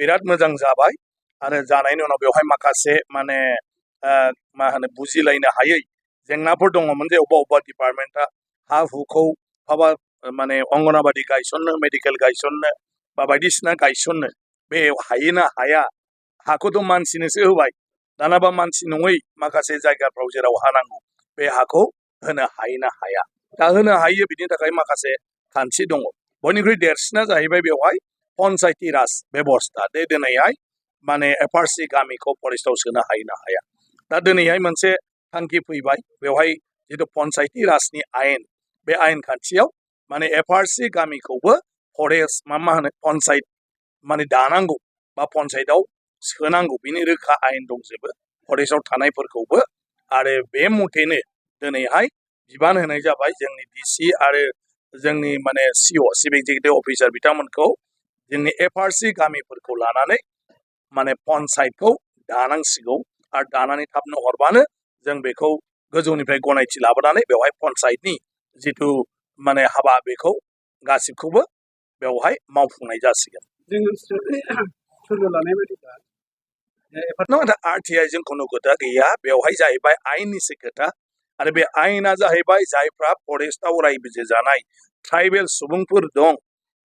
बिराद मोजां जाबाय आरो जानायनि उनाव बेवहाय माखासे माने मा होनो बुजिलायनो हायै जेंनाफोर दङमोन जे अबेबा डिपार्टमेन्टआ हा हुखौ बहाबा माने अंगनाबादि गायसननो मेडिकेल गायसननो बा बायदिसिना गायसननो बे हायोना हाया हाखौथ' मानसिनोसो होबाय दानाबा मानसि नङै माखासे जायगाफ्राव जेराव हा नांगौ बे हाखौ होनो हायोना हाया दा होनो हायो बिनि थाखाय माखासे खान्थि दङ बयनिख्रुइ देरसिना जाहैबाय बेवहाय पन्सायती राज बेबस्था बे दिनैहाय माने एफआरसि गामिखौ फरेस्टआव सोनो हायोना हाया दा दिनैहाय मोनसे थांखि फैबाय बेवहाय जिथु पन्सायती राजनि आयेन बे आयेन खान्थियाव माने एफआरसि गामिखौबो फरेस्ट मा होनो पन्सायत माने दानांगौ बा पन्सायतआव सोनांगौ बिनि रोखा आयेन दंजोबो फरेस्टआव थानायफोरखौबो आरो बे मथेनो दिनैहाय बिबान होनाय जाबाय जोंनि डिसि आरो जोंनि माने सिअ चिफ एक्जिकिउटिभ अफिसार बिथांमोनखौ जोंनि एफआरसि गामिफोरखौ लानानै माने पन्सायतखौ दानांसिगौ आरो दानानै थाबनो हरबानो जों बेखौ गोजौनिफ्राय गनायथि लाबोनानै बेवहाय पन्सायतनि जिथु माने हाबा बेखौ गासिबखौबो बेवहाय मावफुंनाय जासिगोन नङा आरटिआइ जों खुनु खोथा गैया बेवहाय जाहैबाय आयेननिसो खोथा आरो बे आयेना जाहैबाय जायफ्रा फरेस्टआव रायजो जानाय ट्राइबेल सुबुंफोर दं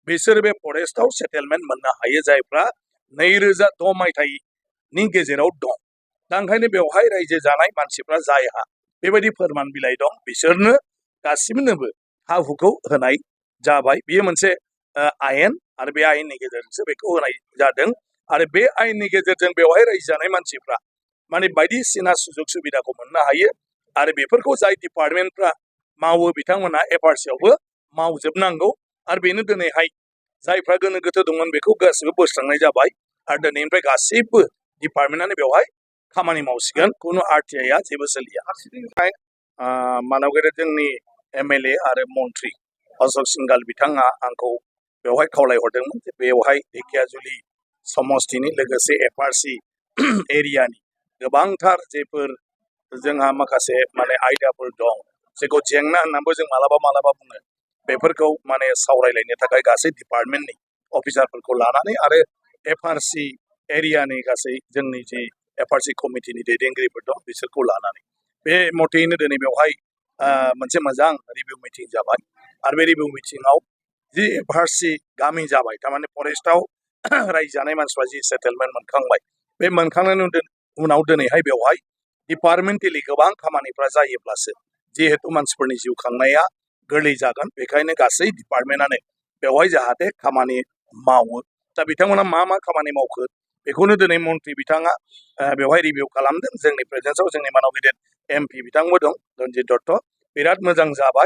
बिसोर बे फरेस्टआव सेटेलमेन्ट मोननो हायो जायफ्रा 2006 मायथाइनि गेजेराव दं दा ओंखायनो बेवहाय रायजो जानाय मानसिफ्रा जायहा बेबायदि फोरमान बिलाइ दं बिसोरनो गासिबनोबो हा हुखौ होनाय जाबाय बेयो मोनसे आयेन आरो बे आयेननि गेजेरजोंसो बेखौ होनाय जादों आरो बे आयेननि गेजेरजों बेवहाय रायजो जानाय मानसिफ्रा माने बायदिसिना सुजुग सुबिदाखौ मोननो हायो आरो बेफोरखौ जाय डिपार्टमेन्टफ्रा मावो बिथांमोना एफआरसियावबो मावजोबनांगौ आरो बेनो दिनैहाय जायफ्रा गोनो गोथो दंमोन बेखौ गासिबो बोस्रांनाय जाबाय आरो दिनैनिफ्राय गासैबो डिपार्टमेन्टआनो बेवहाय खामानि मावसिगोन खुनु आरटिआइआ जेबो सोलिया मानबगेरे जोंनि एमएलए आरो मन्त्रि अशोक सिंघाल बिथाङा आंखौ बेवहाय खावलायहरदोंमोन जे बेवहाय ढेकियाजुलि समस्तिनि लोगोसे एफआरसि एरियानि गोबांथार जेफोर जोंहा माखासे माने आयदाफोर दं जेखौ जेंना होननानैबो जों मालाबा बुङो बेफोरखौ माने सावरायलायनो थाखाय गासै डिपार्टमेन्टनि अफिसारफोरखौ लानानै आरो एफआरसि एरियानि गासै जोंनि जि एफआरसि कमिटिनि दैदेनगिरिफोर दं बिसोरखौ लानानै बे मथेयैनो दिनै बेवहाय मोनसे मोजां रिभिउ मिटिं जाबाय आरो बे रिभिउ मिटिङाव जि एफआरसि गामि जाबाय थारमाने फरेस्टआव रायजो जानाय मानसिफ्रा जि सेटेलमेन्ट मोनखांबाय बे मोनखांनायनि उनाव दिनैहाय बेवहाय डिपार्टमेन्टेलि गोबां खामानिफ्रा जायोब्लासो जिहेतु मानसिफोरनि जिउ खांनाया गोरलै जागोन बेखायनो गासै डिपार्टमेन्टआनो बेवहाय जाहाथे खामानि मावो दा बिथांमोना मा खामानि मावखो बेखौनो दिनै मन्त्रि बिथाङा बेवहाय रिभिउ खालामदों जोंनि प्रेजेन्सआव जोंनि मानाव गिदिर एमपि बिथांबो दं रन्जित दत्त बिराद मोजां जाबाय